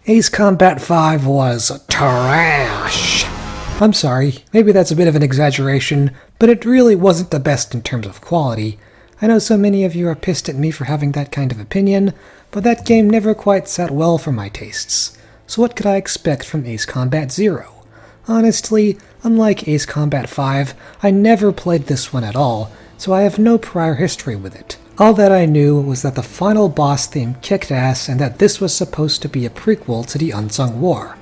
Ace Combat 5 was trash. I'm sorry, maybe that's a bit of an exaggeration, but it really wasn't the best in terms of quality. I know so many of you are pissed at me for having that kind of opinion, but that game never quite sat well for my tastes. So what could I expect from Ace Combat 0? Honestly, unlike Ace Combat 5, I never played this one at all, so I have no prior history with it. All that I knew was that the final boss theme kicked ass and that this was supposed to be a prequel to the Unsung War.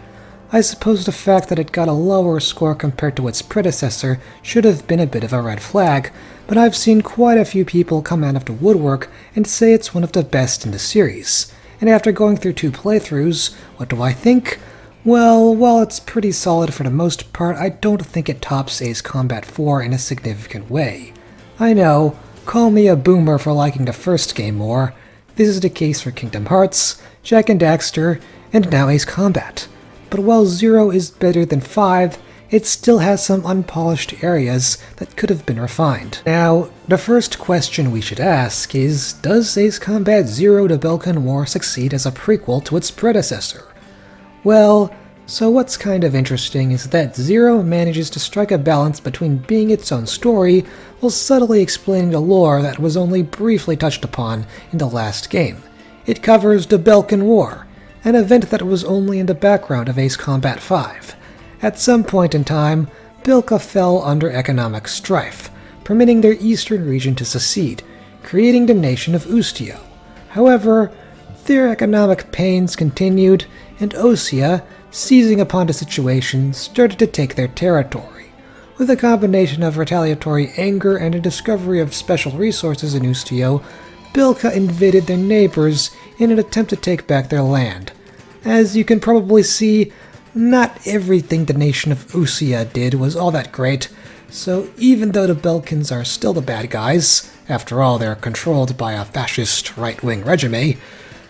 I suppose the fact that it got a lower score compared to its predecessor should have been a bit of a red flag, but I've seen quite a few people come out of the woodwork and say it's one of the best in the series. And after going through 2 playthroughs, what do I think? Well, while it's pretty solid for the most part, I don't think it tops Ace Combat 4 in a significant way. I know, call me a boomer for liking the first game more. This is the case for Kingdom Hearts, Jak and Daxter, and now Ace Combat. But while 0 is better than 5, it still has some unpolished areas that could have been refined. Now, the first question we should ask is, does Ace Combat 0 The Belkan War succeed as a prequel to its predecessor? Well, so what's kind of interesting is that 0 manages to strike a balance between being its own story while subtly explaining the lore that was only briefly touched upon in the last game. It covers the Belkan War, an event that was only in the background of Ace Combat 5. At some point in time, Belka fell under economic strife, permitting their eastern region to secede, creating the nation of Ustio. However, their economic pains continued, and Osea, seizing upon the situation, started to take their territory. With a combination of retaliatory anger and a discovery of special resources in Ustio, Belka invaded their neighbors in an attempt to take back their land. As you can probably see, not everything the nation of Osea did was all that great, so even though the Belkans are still the bad guys, after all they're controlled by a fascist right-wing regime,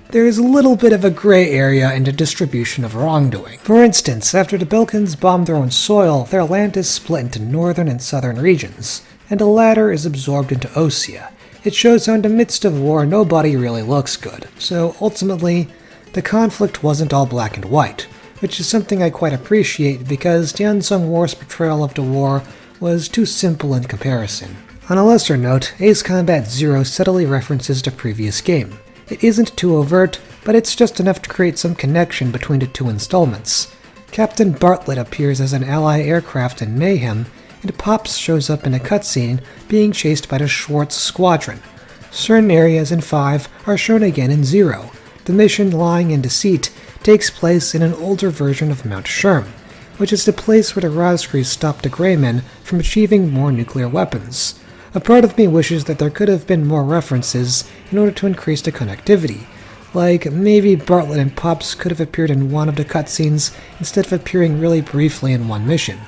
there is a little bit of a gray area in the distribution of wrongdoing. For instance, after the Belkans bomb their own soil, their land is split into northern and southern regions, and the latter is absorbed into Osea. It shows how in the midst of war nobody really looks good, so ultimately, the conflict wasn't all black and white, which is something I quite appreciate because the Unsung War's portrayal of the war was too simple in comparison. On a lesser note, Ace Combat 0 subtly references the previous game. It isn't too overt, but it's just enough to create some connection between the 2 installments. Captain Bartlett appears as an ally aircraft in Mayhem, and Pops shows up in a cutscene being chased by the Schwartz Squadron. Certain areas in 5 are shown again in 0. The mission Lying in Deceit takes place in an older version of Mount Sherm, which is the place where the Razgris stopped the Greymen from achieving more nuclear weapons. A part of me wishes that there could have been more references in order to increase the connectivity, like maybe Bartlett and Pops could have appeared in one of the cutscenes instead of appearing really briefly in one mission.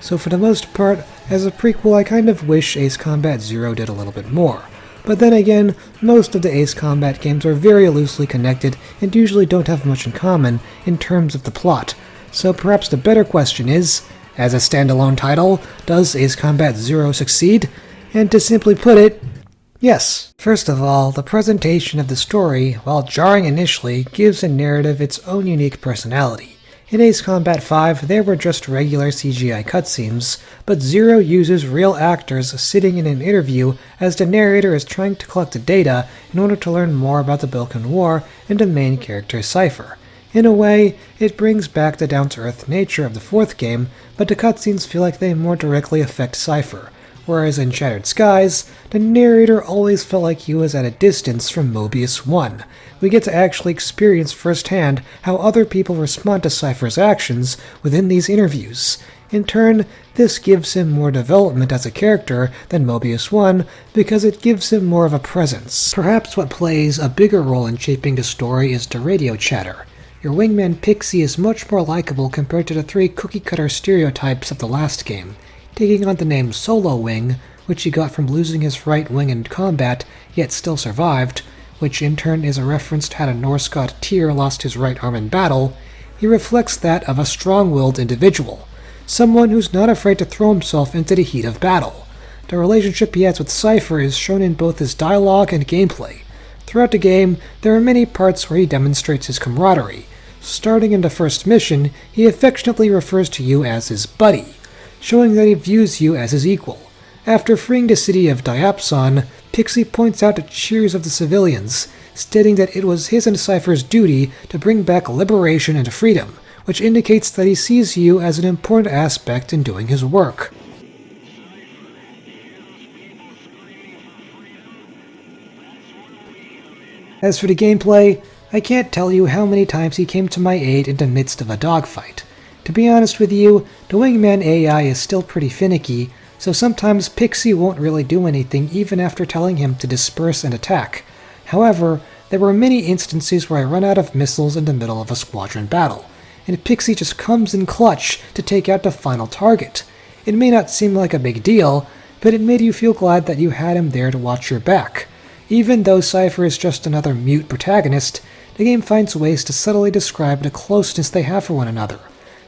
So for the most part, as a prequel I kind of wish Ace Combat 0 did a little bit more. But then again, most of the Ace Combat games are very loosely connected and usually don't have much in common in terms of the plot, so perhaps the better question is, as a standalone title, does Ace Combat 0 succeed? And to simply put it, yes. First of all, the presentation of the story, while jarring initially, gives a narrative its own unique personality. In Ace Combat 5, there were just regular CGI cutscenes, but 0 uses real actors sitting in an interview as the narrator is trying to collect the data in order to learn more about the Belkan War and the main character Cypher. In a way, it brings back the down-to-earth nature of the 4th game, but the cutscenes feel like they more directly affect Cypher, whereas in Shattered Skies, the narrator always felt like he was at a distance from Mobius 1. We get to actually experience firsthand how other people respond to Cypher's actions within these interviews. In turn, this gives him more development as a character than Mobius 1 because it gives him more of a presence. Perhaps what plays a bigger role in shaping the story is the radio chatter. Your wingman Pixie is much more likable compared to the 3 cookie-cutter stereotypes of the last game, taking on the name Solo Wing, which he got from losing his right wing in combat, yet still survived, which in turn is a reference to how the Norse god Tyr lost his right arm in battle. He reflects that of a strong-willed individual, someone who's not afraid to throw himself into the heat of battle. The relationship he has with Cypher is shown in both his dialogue and gameplay. Throughout the game, there are many parts where he demonstrates his camaraderie, Starting in the first mission, he affectionately refers to you as his buddy, showing that he views you as his equal. After freeing the city of Diapson, Pixie points out the cheers of the civilians, stating that it was his and Cypher's duty to bring back liberation and freedom, which indicates that he sees you as an important aspect in doing his work. As for the gameplay, I can't tell you how many times he came to my aid in the midst of a dogfight. To be honest with you, the Wingman AI is still pretty finicky, so sometimes Pixie won't really do anything even after telling him to disperse and attack. However, there were many instances where I run out of missiles in the middle of a squadron battle, and Pixie just comes in clutch to take out the final target. It may not seem like a big deal, but it made you feel glad that you had him there to watch your back. Even though Cypher is just another mute protagonist, the game finds ways to subtly describe the closeness they have for one another,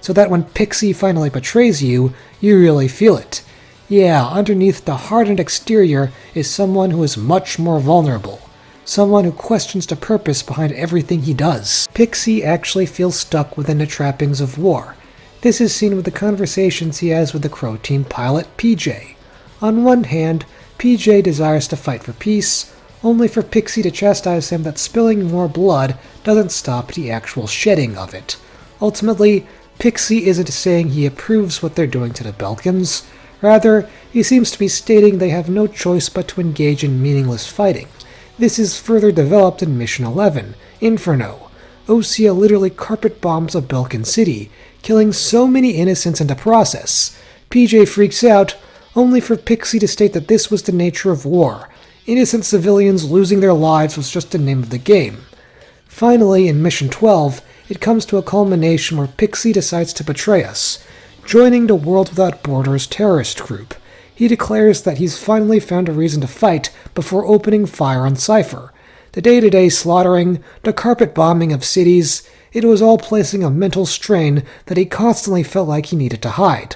so that when Pixie finally betrays you, you really feel it. Yeah, underneath the hardened exterior is someone who is much more vulnerable. Someone who questions the purpose behind everything he does. Pixie actually feels stuck within the trappings of war. This is seen with the conversations he has with the Crow Team pilot, PJ. On one hand, PJ desires to fight for peace, only for Pixie to chastise him that spilling more blood doesn't stop the actual shedding of it. Ultimately, Pixie isn't saying he approves what they're doing to the Belkans. Rather, he seems to be stating they have no choice but to engage in meaningless fighting. This is further developed in Mission 11, Inferno. Osea literally carpet bombs a Belkan city, killing so many innocents in the process. PJ freaks out, only for Pixie to state that this was the nature of war. Innocent civilians losing their lives was just the name of the game. Finally, in Mission 12, it comes to a culmination where Pixie decides to betray us, joining the World Without Borders terrorist group. He declares that he's finally found a reason to fight before opening fire on Cypher. The day-to-day slaughtering, the carpet bombing of cities, it was all placing a mental strain that he constantly felt like he needed to hide.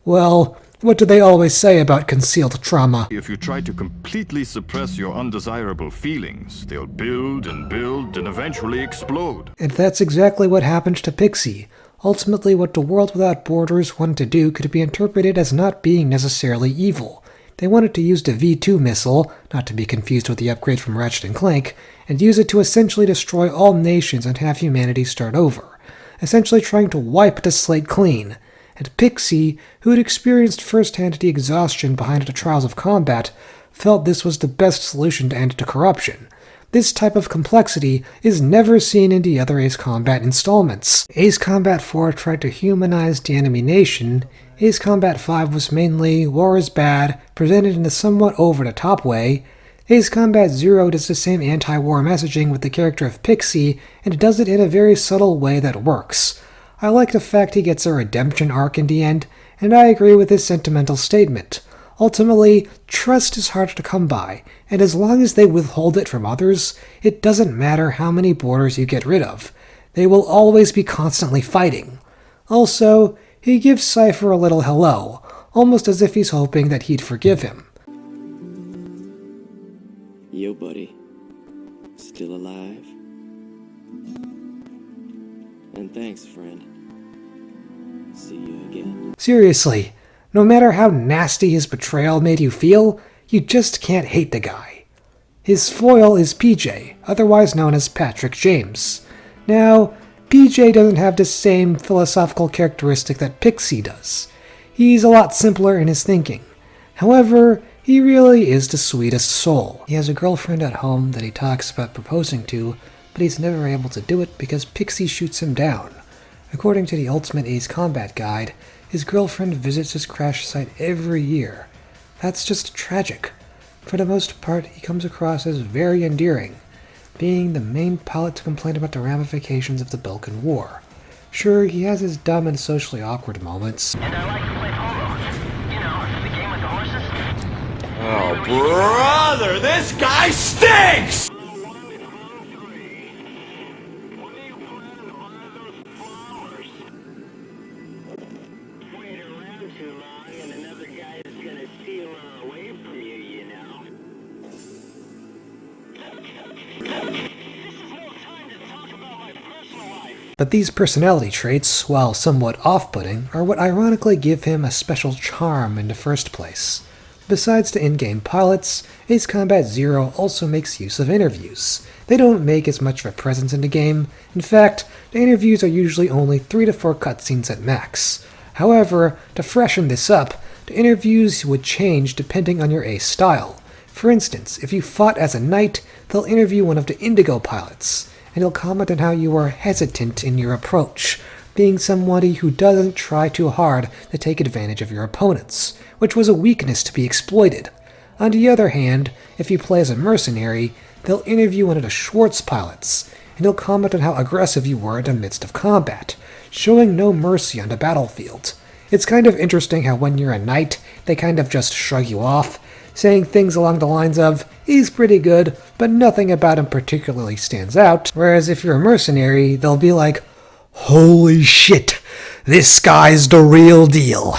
Well, what do they always say about concealed trauma? If you try to completely suppress your undesirable feelings, they'll build and eventually explode. And that's exactly what happened to Pixie. Ultimately, what the World Without Borders wanted to do could be interpreted as not being necessarily evil. They wanted to use the V2 missile, not to be confused with the upgrade from Ratchet & Clank, and use it to essentially destroy all nations and have humanity start over, essentially trying to wipe the slate clean. And Pixie, who had experienced firsthand the exhaustion behind the trials of combat, felt this was the best solution to end the corruption. This type of complexity is never seen in the other Ace Combat installments. Ace Combat 4 tried to humanize the enemy nation. Ace Combat 5 was mainly war is bad, presented in a somewhat over-the-top way. Ace Combat 0 does the same anti-war messaging with the character of Pixie, and does it in a very subtle way that works. I like the fact he gets a redemption arc in the end, and I agree with his sentimental statement. Ultimately, trust is hard to come by, and as long as they withhold it from others, it doesn't matter how many borders you get rid of. They will always be constantly fighting. Also, he gives Cypher a little hello, almost as if he's hoping that he'd forgive him. Yo, buddy. Still alive? And thanks, friend. See you again. Seriously, no matter how nasty his betrayal made you feel, you just can't hate the guy. His foil is PJ, otherwise known as Patrick James. Now, PJ doesn't have the same philosophical characteristic that Pixie does. He's a lot simpler in his thinking. However, he really is the sweetest soul. He has a girlfriend at home that he talks about proposing to, but he's never able to do it because Pixie shoots him down. According to the Ultimate Ace Combat Guide, his girlfriend visits his crash site every year. That's just tragic. For the most part, he comes across as very endearing, being the main pilot to complain about the ramifications of the Belkan War. Sure, he has his dumb and socially awkward moments. And I like to play polo. You know, the game with the horses. Oh, brother, this guy stinks! But these personality traits, while somewhat off-putting, are what ironically give him a special charm in the first place. Besides the in-game pilots, Ace Combat Zero also makes use of interviews. They don't make as much of a presence in the game. In fact, the interviews are usually only 3 to 4 cutscenes at max. However, to freshen this up, the interviews would change depending on your Ace style. For instance, if you fought as a knight, they'll interview one of the Indigo pilots, and he'll comment on how you are hesitant in your approach, being somebody who doesn't try too hard to take advantage of your opponents, which was a weakness to be exploited. On the other hand, if you play as a mercenary, they'll interview one of the Schwartz pilots, and he'll comment on how aggressive you were in the midst of combat, showing no mercy on the battlefield. It's kind of interesting how when you're a knight, they kind of just shrug you off, saying things along the lines of, he's pretty good, but nothing about him particularly stands out, whereas if you're a mercenary, they'll be like, holy shit, this guy's the real deal.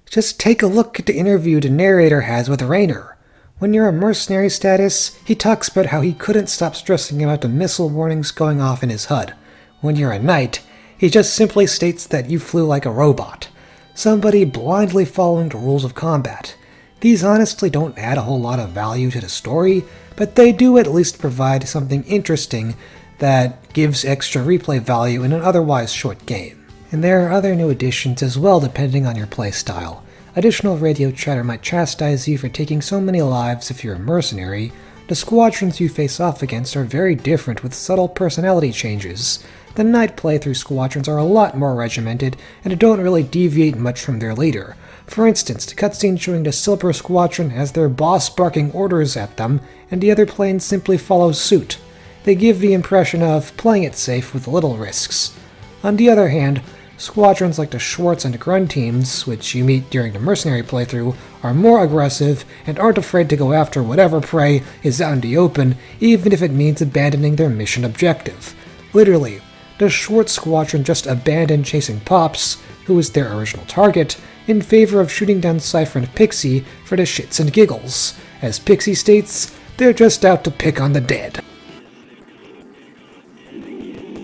Just take a look at the interview the narrator has with Raynor. When you're a mercenary status, he talks about how he couldn't stop stressing about the missile warnings going off in his HUD. When you're a knight, he just simply states that you flew like a robot, somebody blindly following the rules of combat. These honestly don't add a whole lot of value to the story, but they do at least provide something interesting that gives extra replay value in an otherwise short game. And there are other new additions as well depending on your playstyle. Additional radio chatter might chastise you for taking so many lives if you're a mercenary. The squadrons you face off against are very different with subtle personality changes. The knight playthrough squadrons are a lot more regimented and don't really deviate much from their leader. For instance, the cutscene showing the Silver Squadron has their boss barking orders at them, and the other planes simply follow suit. They give the impression of playing it safe with little risks. On the other hand, squadrons like the Schwartz and Grun teams, which you meet during the mercenary playthrough, are more aggressive and aren't afraid to go after whatever prey is out in the open, even if it means abandoning their mission objective. Literally, the Schwartz squadron just abandoned chasing Pops, who was their original target, in favor of shooting down Cypher and Pixie for the shits and giggles. As Pixie states, they're just out to pick on the dead.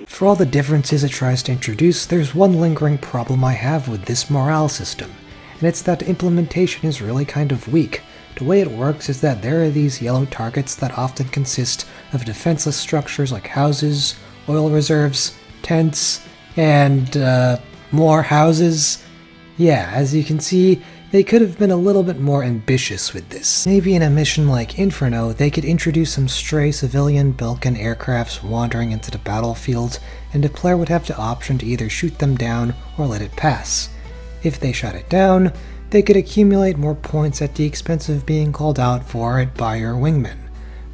For all the differences it tries to introduce, there's one lingering problem I have with this morale system, and it's that the implementation is really kind of weak. The way it works is that there are these yellow targets that often consist of defenseless structures like houses, oil reserves, tents, and more houses. Yeah, as you can see, they could have been a little bit more ambitious with this. Maybe in a mission like Inferno, they could introduce some stray civilian Belkan aircrafts wandering into the battlefield, and the player would have the option to either shoot them down or let it pass. If they shot it down, they could accumulate more points at the expense of being called out for it by your wingman.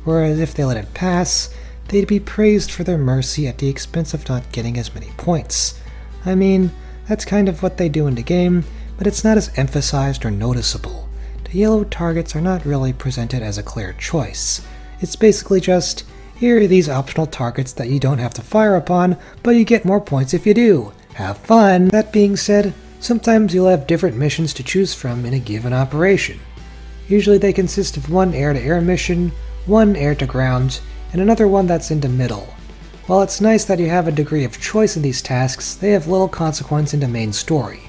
Whereas if they let it pass, they'd be praised for their mercy at the expense of not getting as many points. I mean, that's kind of what they do in the game, but it's not as emphasized or noticeable. The yellow targets are not really presented as a clear choice. It's basically just, here are these optional targets that you don't have to fire upon, but you get more points if you do. Have fun! That being said, sometimes you'll have different missions to choose from in a given operation. Usually they consist of one air-to-air mission, one air-to-ground, and another one that's in the middle. While it's nice that you have a degree of choice in these tasks, they have little consequence in the main story.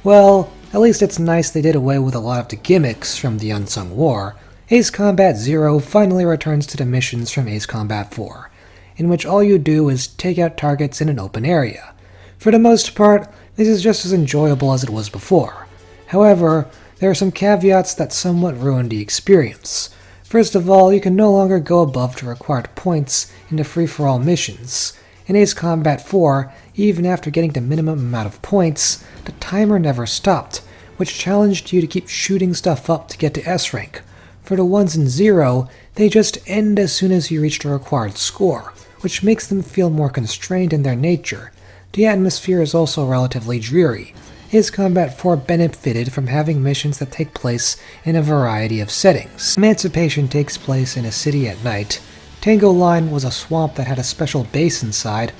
Well, at least it's nice they did away with a lot of the gimmicks from the Unsung War. Ace Combat Zero finally returns to the missions from Ace Combat 4, in which all you do is take out targets in an open area. For the most part, this is just as enjoyable as it was before. However, there are some caveats that somewhat ruin the experience. First of all, you can no longer go above the required points in the free-for-all missions. In Ace Combat 4, even after getting the minimum amount of points, the timer never stopped, which challenged you to keep shooting stuff up to get to S rank. For the ones in Zero, they just end as soon as you reach the required score, which makes them feel more constrained in their nature. The atmosphere is also relatively dreary. Ace Combat 4 benefited from having missions that take place in a variety of settings. Emancipation takes place in a city at night. Tango Line was a swamp that had a special base inside.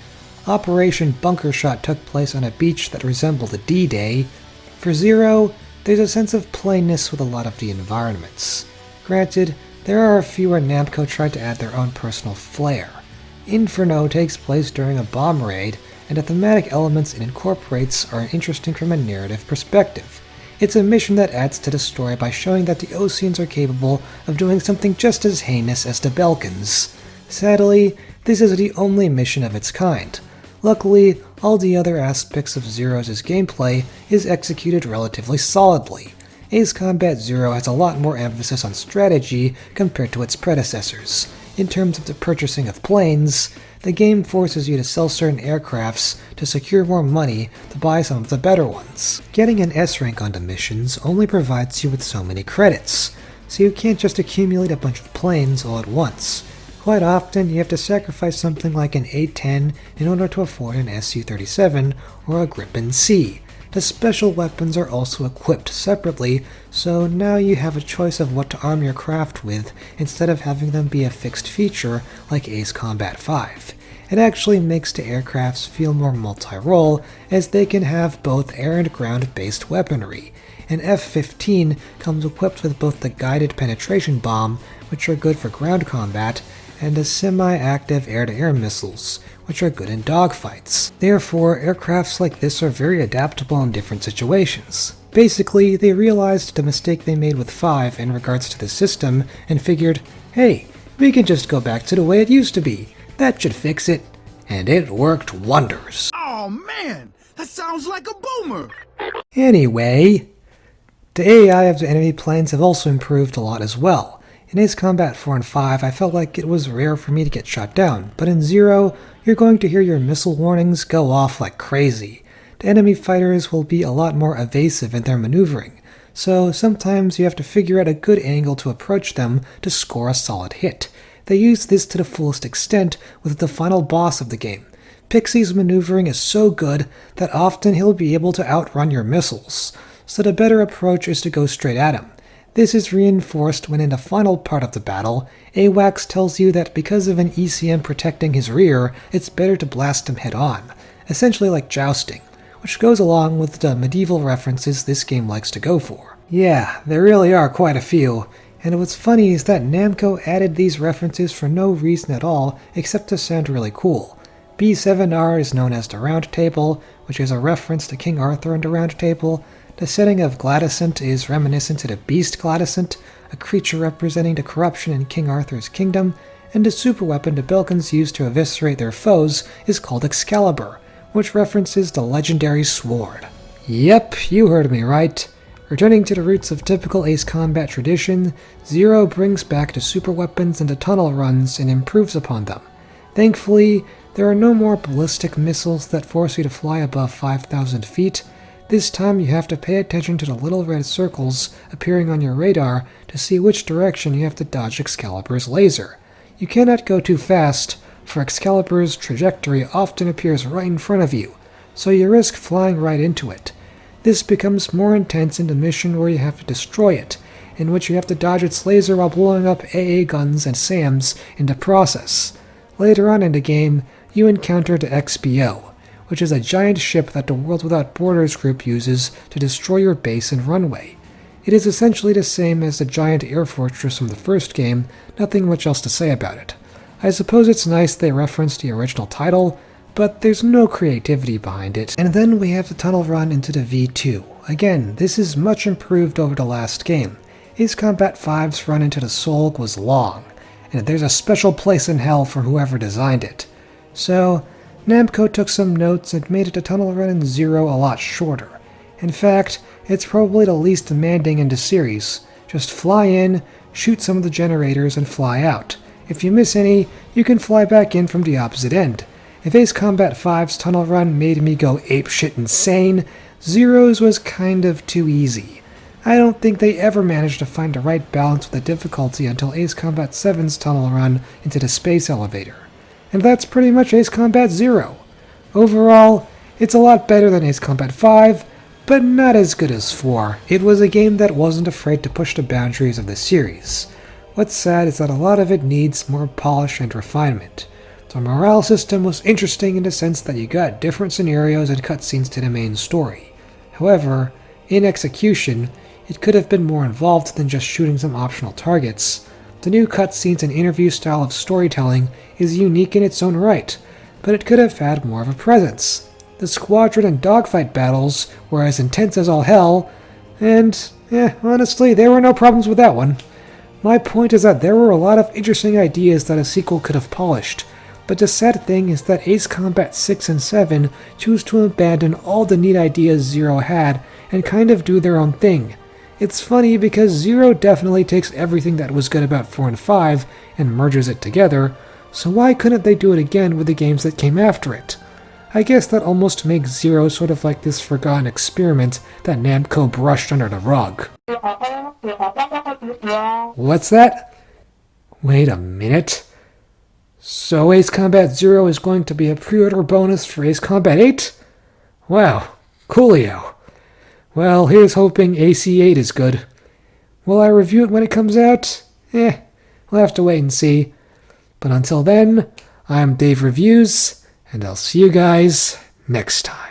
Operation Bunker Shot took place on a beach that resembled a D-Day. For Zero, there's a sense of plainness with a lot of the environments. Granted, there are a few where Namco tried to add their own personal flair. Inferno takes place during a bomb raid, and the thematic elements it incorporates are interesting from a narrative perspective. It's a mission that adds to the story by showing that the Oseans are capable of doing something just as heinous as the Belkans. Sadly, this is the only mission of its kind. Luckily, all the other aspects of Zero's gameplay is executed relatively solidly. Ace Combat Zero has a lot more emphasis on strategy compared to its predecessors. In terms of the purchasing of planes, the game forces you to sell certain aircrafts to secure more money to buy some of the better ones. Getting an S rank onto missions only provides you with so many credits, so you can't just accumulate a bunch of planes all at once. Quite often, you have to sacrifice something like an A-10 in order to afford an Su-37 or a Gripen C. The special weapons are also equipped separately, so now you have a choice of what to arm your craft with instead of having them be a fixed feature like Ace Combat 5. It actually makes the aircrafts feel more multi-role, as they can have both air and ground-based weaponry. An F-15 comes equipped with both the guided penetration bomb, which are good for ground combat, and the semi-active air-to-air missiles, which are good in dogfights. Therefore, aircrafts like this are very adaptable in different situations. Basically, they realized the mistake they made with 5 in regards to the system and figured, hey, we can just go back to the way it used to be. That should fix it. And it worked wonders. Oh man, that sounds like a boomer. Anyway, the AI of the enemy planes have also improved a lot as well. In Ace Combat 4 and 5, I felt like it was rare for me to get shot down, but in Zero, you're going to hear your missile warnings go off like crazy. The enemy fighters will be a lot more evasive in their maneuvering, so sometimes you have to figure out a good angle to approach them to score a solid hit. They use this to the fullest extent with the final boss of the game. Pixie's maneuvering is so good that often he'll be able to outrun your missiles, so the better approach is to go straight at him. This is reinforced when in the final part of the battle, AWACS tells you that because of an ECM protecting his rear, it's better to blast him head-on, essentially like jousting, which goes along with the medieval references this game likes to go for. Yeah, there really are quite a few, and what's funny is that Namco added these references for no reason at all except to sound really cool. B7R is known as the Round Table, which is a reference to King Arthur and the Round Table. The setting of Gladysent is reminiscent to the Beast Gladysent, a creature representing the corruption in King Arthur's kingdom, and the superweapon the Belkans use to eviscerate their foes is called Excalibur, which references the legendary sword. Yep, you heard me right. Returning to the roots of typical Ace Combat tradition, Zero brings back the superweapons and the tunnel runs and improves upon them. Thankfully, there are no more ballistic missiles that force you to fly above 5,000 feet. This time you have to pay attention to the little red circles appearing on your radar to see which direction you have to dodge Excalibur's laser. You cannot go too fast, for Excalibur's trajectory often appears right in front of you, so you risk flying right into it. This becomes more intense in the mission where you have to destroy it, in which you have to dodge its laser while blowing up AA guns and SAMs in the process. Later on in the game, you encounter the XBO, which is a giant ship that the World Without Borders group uses to destroy your base and runway. It is essentially the same as the giant air fortress from the first game, nothing much else to say about it. I suppose it's nice they referenced the original title, but there's no creativity behind it. And then we have the tunnel run into the V2. Again, this is much improved over the last game. Ace Combat 5's run into the Solg was long, and there's a special place in hell for whoever designed it. So, Namco took some notes and made the tunnel run in Zero a lot shorter. In fact, it's probably the least demanding in the series. Just fly in, shoot some of the generators, and fly out. If you miss any, you can fly back in from the opposite end. If Ace Combat 5's tunnel run made me go apeshit insane, Zero's was kind of too easy. I don't think they ever managed to find the right balance with the difficulty until Ace Combat 7's tunnel run into the space elevator. And that's pretty much Ace Combat 0. Overall, it's a lot better than Ace Combat 5, but not as good as 4. It was a game that wasn't afraid to push the boundaries of the series. What's sad is that a lot of it needs more polish and refinement. The morale system was interesting in the sense that you got different scenarios and cutscenes to the main story. However, in execution, it could have been more involved than just shooting some optional targets. The new cutscenes and interview style of storytelling is unique in its own right, but it could have had more of a presence. The squadron and dogfight battles were as intense as all hell, and, honestly, there were no problems with that one. My point is that there were a lot of interesting ideas that a sequel could have polished, but the sad thing is that Ace Combat 6 and 7 choose to abandon all the neat ideas Zero had and kind of do their own thing. It's funny because Zero definitely takes everything that was good about 4 and 5 and merges it together, so why couldn't they do it again with the games that came after it? I guess that almost makes Zero sort of like this forgotten experiment that Namco brushed under the rug. What's that? Wait a minute. So Ace Combat Zero is going to be a pre-order bonus for Ace Combat 8? Wow, coolio. Well, here's hoping AC8 is good. Will I review it when it comes out? We'll have to wait and see. But until then, I'm Dave Reviews, and I'll see you guys next time.